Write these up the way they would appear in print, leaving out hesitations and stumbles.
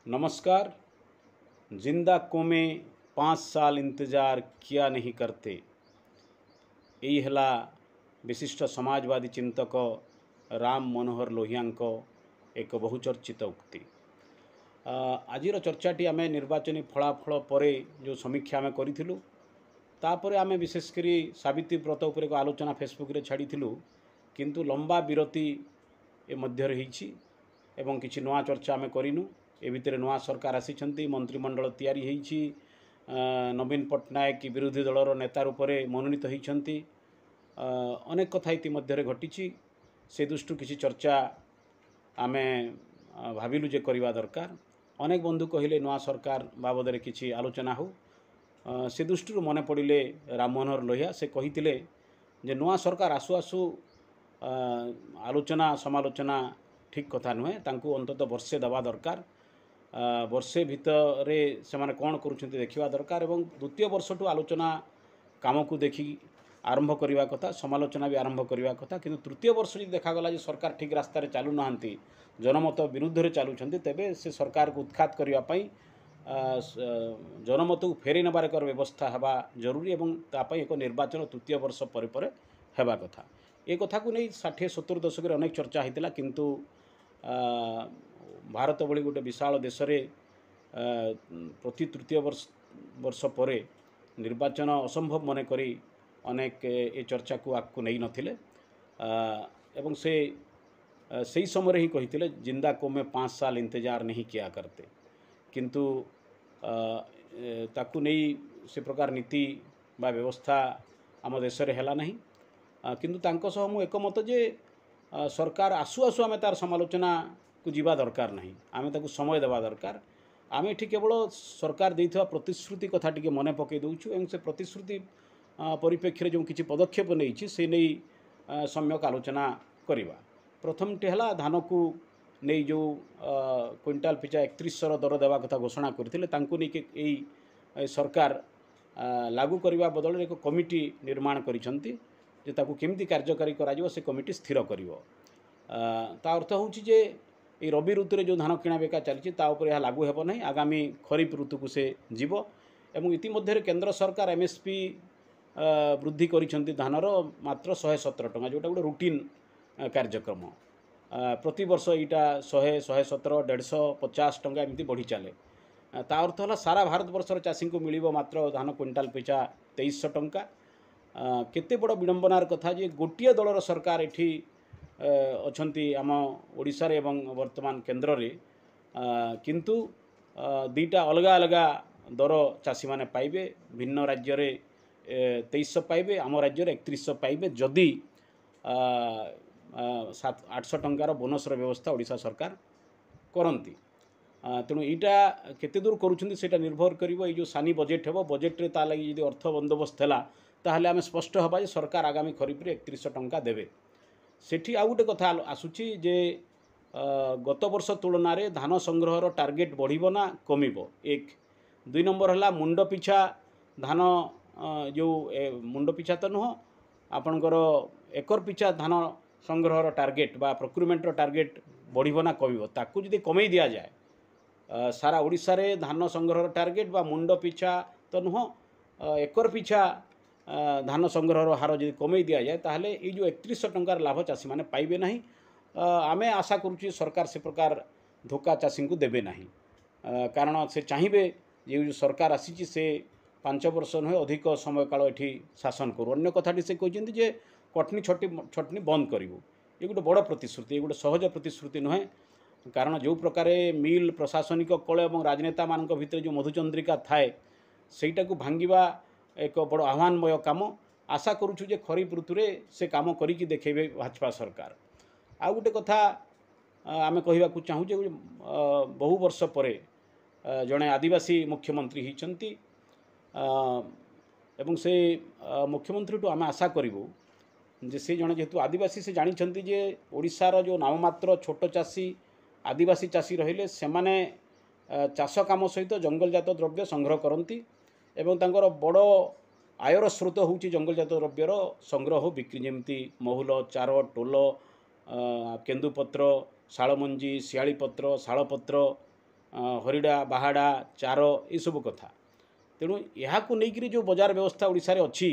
नमस्कार। जिंदा कौमें 5 साल इंतजार किया नहीं करते। यही है विशिष्ट समाजवादी चिंतक राम मनोहर लोहिया एक बहुचर्चित उक्ति। आजिर चर्चाटी आम निर्वाचन फलाफल पर जो समीक्षा आम करूँ तापर आम विशेषकर सावित्री व्रत उपर एक आलोचना फेसबुक रे छाड़ी किंतु लंबा विरति ए मध्य रही एवं किसी नुआ चर्चा आम करूँ। ए भितर नुआ सरकार आसी मंत्रिमंडल तैयारी होईछि। नवीन पट्टनायक विरोधी दलर नेता रूप में मनोनीत होती। अनेक कथा इतिमध्य घटी से दृष्टि किसी चर्चा आम भाविलु जे करवा दरकार। अनेक बंधु कहले नुआ सरकार बाबद किसी आलोचना हो से दृष्टि मन पड़े राम मनोहर लोहिया से कही जे नुआ सरकार आसु आसु आलोचना समालोचना ठीक कथा नुहे। तांकू अंततः वर्षे दबा दरकार। वर्षे भितर से माने कौन करुछन्ति देखिवा दरकार एवं द्वितीय वर्षटू आलोचना काम को देखी आरंभ करवा कथा, समालोचना भी आरंभ करवा कथा। किंतु तृतीय वर्ष जो देखागला सरकार ठीक रास्तार चलू ना, जनमत विरुद्ध रे चलुछन्ति, तेबे से सरकार को उत्खात करने जनमत को फेरी नबार एक व्यवस्था हवा जरूरी एवं तापाई एक निर्वाचन तृतीय वर्ष पर हेबा कथा। ए कथा को नहीं 60-70 दशक अनेक चर्चा होता, किंतु भारत भली गोटे विशाल देश रे प्रति तृतीय वर्ष पर निर्वाचन असंभव मन करी अनेक ए चर्चा को आगू नहीं नथिले। एवं से सही समय ही कही जिंदा कौमें 5 साल इंतजार नहीं किया करते। किंतु ताकू नहीं से प्रकार नीति बा व्यवस्था आम देश रे हैला नहीं। किंतु तांको सह मु एकमत जे सरकार आसु आसु आम तार समालोचना को जीवा दरकार नहीं, आम ताकू समय देवा दरकार। आम ये केवल सरकार देइथवा प्रतिश्रुति कथा टिके मने पकई दउछु एवं से प्रतिश्रुति परिप्रेक्षी जो किसी पदक्षेप नहीं से नहीं सम्यक आलोचना करवा। प्रथमटी है धान को नहीं जो क्विंटाल पिछा 3100 दर देवा कथा घोषणा करते सरकार लागू करने बदल एक कमिटी निर्माण करिसंती जे ताकू केमती कार्यकारी करा से कमिटी स्थिर करिवो। ता अर्थ होउछि जे ये रबी ऋतु रे जो धान किणा बेका चली यह लागू हेब नहीं, आगामी खरीफ ऋतु को से जीव। एवं इतिमध्य केंद्र सरकार एमएसपी वृद्धि करिसंती धानर मात्र 117 टंका, जोटा गोटे रूटीन कार्यक्रम। प्रति वर्ष यहाँ 100, 117, 150 टंका एमती बढ़ी चले। ता अर्थ है सारा भारत वर्षर चाषी को मिल मात्र धान क्विंटाल पिछा 2300 टंका। केते बड़ विडंबनार कथा जे गोटे दलर सरकार एठी अछंती आम ओडिशा रे एवं वर्तमान केंद्र रे, किंतु दुईटा अलग अलग दर चाषी माने पाइबे। भिन्न राज्य रे 2300 पाइबे, आम राज्य रे 3100 पाइबे जदि 700-800 टंकार बोनसर व्यवस्था ओडिशा सरकार करती। तेणु यहाँ केते दूर करुछंती सेटा निर्भर करिवो। ये जो सानी बजेट हेबो, बजेट रे ता लगी यदि अर्थ बंदोबस्त हैला ताहले आमे स्पष्ट हबा जे सरकार आगामी खरीफ रे 3100 टंका देबे। सेठी आ गोटे कथा आसुची जे गत वर्ष तुलना रे धान संग्रहर टार्गेट बढ़िबो ना कमिबो, एक। 2 नंबर है मुंड पिछा धान जो मुंड पिछा तो नुह आपणकर एकर पिछा धान संग्रहर टार्गेट बा प्रोक्यूरमेंटर टार्गेट बढ़िबो ना कमिबो, ताकू जदि कमई दिया जाए सारा ओडिशा रे धान संग्रहर टार्गेट बा मुंड पिछा तो नुह एकर पिछा धान संग्रहर हार जदि कमई दिया जाए ताहले ये जो 3100 टंकार लाभ चाषी माने पाइबे नहीं। आमे आशा करुछि सरकार से प्रकार धोखा चाषी को देबे नहीं, कारण से चाहिए ये जो सरकार आसी से 5 वर्ष नुहे अधिक समय काल एठी शासन करू। अन्य कथाटी से कहते जे कटनी छटनी बंद करूँ, ये गोटे बड़ प्रतिश्रुति, ये गोटे सहज प्रतिश्रुति नुहे। कारण जो प्रकार मिल प्रशासनिक कल और राजनेता मान भितर जो मधुचंद्रिका थाए सेटा को भांगिबा एक बड़ आह्वानमय काम। आशा करुछु जे खरीफ ऋतु रे से काम करिकी देखेबे भाजपा सरकार। आ गोटे कथा आमे कहबाकू चाहूँ जे बहु वर्ष पर जड़े आदिवासी मुख्यमंत्री होइचंती एवं से मुख्यमंत्री टू आमे आशा करूँ जे से जड़े जेहेतु आदिवासी से जानी जे ओडिशार जो नाममात्र छोट चाषी आदिवासी चाषी रहिले सेमाने चाष काम सहित जंगलजात द्रव्य संग्रह करती एवं तांकर बड़ आयर स्रोत होउची जंगलजात द्रव्यर संग्रह बिक्री, जमती महुल, चार, टोल, केंदुपत्र, शालमंजी, शियालीपत्र, शालपत्र हरिडा बाहाडा चार यू कथा तेणु यहाँ नहीं जो बजार व्यवस्था ओडिशा रे अच्छी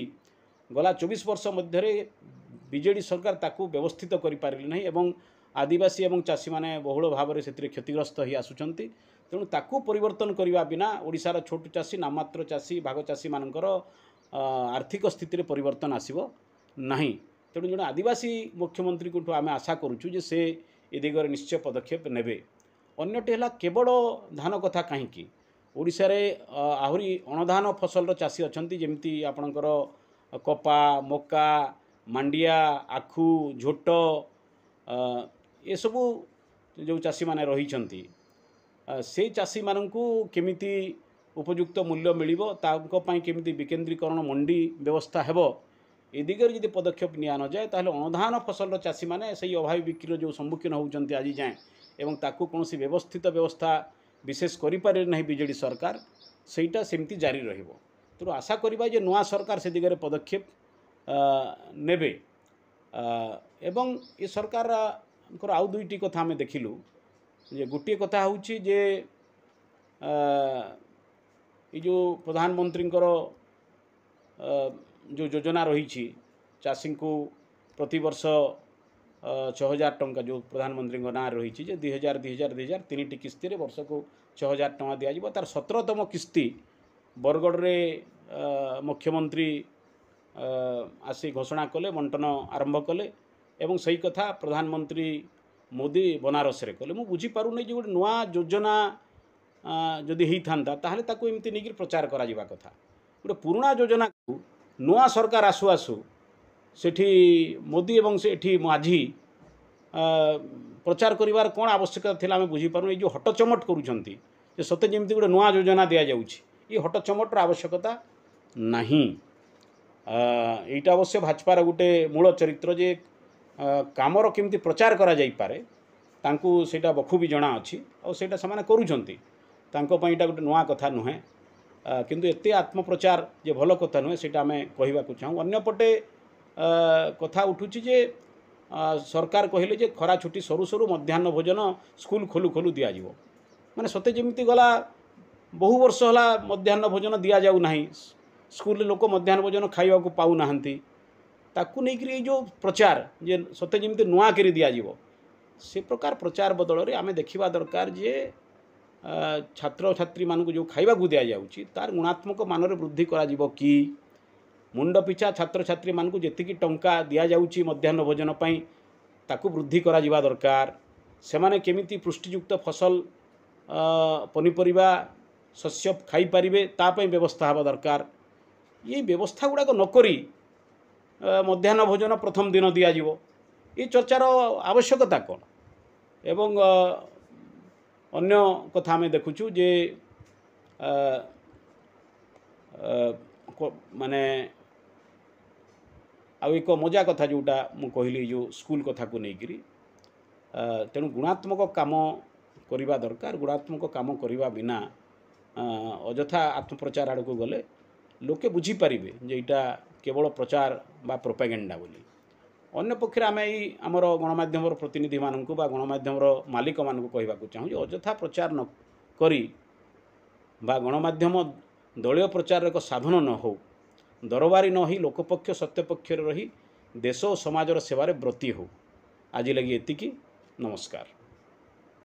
गला 24 वर्ष मध्य बीजेडी सरकार ताकू व्यवस्थित करें एवं आदिवासी एवं चाषी माने बहुल भाव में से क्षतिग्रस्त हो आसुचंती तेणु ताकू परिवर्तन करने बिना ओडिशार छोट चाषी नाममात्र चाषी भाग चाषी मानकर आर्थिक स्थिति परिवर्तन आसब नहीं तेणु जो आदिवासी मुख्यमंत्री को आम आशा करुचु जे से ए दिगरे निश्चय पदक्षेप नेबे। अन्यटी है केवल धान कथा कहीं ओडिशा रे आहुरी अणधान फसल चाषी अच्छा जमी आपणकर कपा मका मांडिया आखु झोट ये सबू जो चाषी माने रही से चाषी मानू केमिति उपयुक्त मूल्य मिलिबो तांको पई केमिति विकेंद्रीकरण मंडी व्यवस्था हेबो ए दिगरे यदि पदक्षेप निया न जाए ताहले अणधान फसल चाषी माने सही अभावी बिक्री जो सम्मुखीन होउचंती आज जाए एवं ताकू कौनसी व्यवस्थित व्यवस्था विशेष करिपारे नहीं बीजेडी सरकार सेटा सेमती जारी रहिबो। तेणु आशा करिबा जे नुआ सरकार से दिगरे पदक्षेप नेबे एवं ये सरकार आउ दुईटी कथा आम देखिलु जे गोटे कथा होउची जे ये जो प्रधानमंत्री जो योजना रही चाषी को प्रति वर्ष 6000 टंका जो प्रधानमंत्री ना रही 2000 2000 2000 तीन किस्ती वर्ष को 6000 टंका दिज्व तार 17तम किस्ती बरगढ़ रे मुख्यमंत्री आसी घोषणा कले बंटन आरंभ कले एवं सही कथा प्रधानमंत्री मोदी बनारस रे कले। मु बुझी पारु नै जे गोटे नुआ योजना जदि होता ताहले ताकू एमती नहीं प्रचार करा जिबा कथा गोटे पुराना योजना को नुआ सरकार आसु आसु सेठी मोदी एवं सेठी माझी प्रचार करिवार कौन आवश्यकता थिला आमे बुझी पारु। जो हटचमट करूछंती जे सते जेमती गोटे नुआ योजना दिया जाउछि ये हटचमटर आवश्यकता नहीं। एटा अवश्य भाजपार गोटे मूल चरित्र जे कामर केमती प्रचार करा जाई पारे तांकू सेटा बखूबी जना अछि और सेटा समाने करूछंती तांको पई एटा गोटे नुआ कथा नुहे किंतु एते आत्मप्रचार जे भल कथा नुहे सेटा आमे कहिबा को चाहू। अन्यपटे कथा उठुछि जे सरकार कहले जे खरा छुट्टी सरू सरू मध्याह्न भोजन स्कूल खोलू खोलू दिया जिवो माने सते जेमती गला बहु वर्ष होला मध्याह्न भोजन दिया जाऊ नाही स्कूल लोक मध्याह्न भोजन खाइबा को पाउ नाहंती ताकू नै कि जो प्रचार जे सते जेमती नुआ करी दिया जिवो से प्रकार प्रचार बदल रे आमे देखिबा दरकार जे छात्र छात्री मानक जो खाइबा को दिया जाउछि तार गुणात्मक मानर वृद्धि करा जिवो कि मुंड पिछा छात्र छात्री मानक जेतिकी टंका दिया जाउछि मध्याह्न भोजन पई ताकू वृद्धि करा जिबा दरकार सेमाने केमिति पुष्टियुक्त फसल पनीपरिबा शस्य खाई पारिबे ता पई व्यवस्था हबा दरकार। ये व्यवस्था गुड़ाक नकरी मध्याह्न भोजन प्रथम दिन दिया जिवो ये चर्चार आवश्यकता कौन एवं अन्य कथा आम देखुचु जे माने आउ एक मजा कथा जोटा मु कहली जो स्कूल कथा को लेकिरी तेणु गुणात्मक काम करवा दरकार। गुणात्मक काम करवा बिना अजथा आत्मप्रचार आड़ को गले लोके बुझीपारे जे यहाँ केवल प्रचार बा प्रोपेगेंडा बोली। अन्य पक्षे आम आमर गणमाध्यम प्रतिनिधि मानक बा गणमाध्यम मालिक मानक कहवाक चाहूँ अजथा प्रचार न करी बा गणमाध्यम दलीय प्रचार एक साधन न हो दरबारी न ही लोकपक्ष सत्यपक्ष रही देश और समाजर सेवार ब्रती हो। आज लगी एतिकी नमस्कार।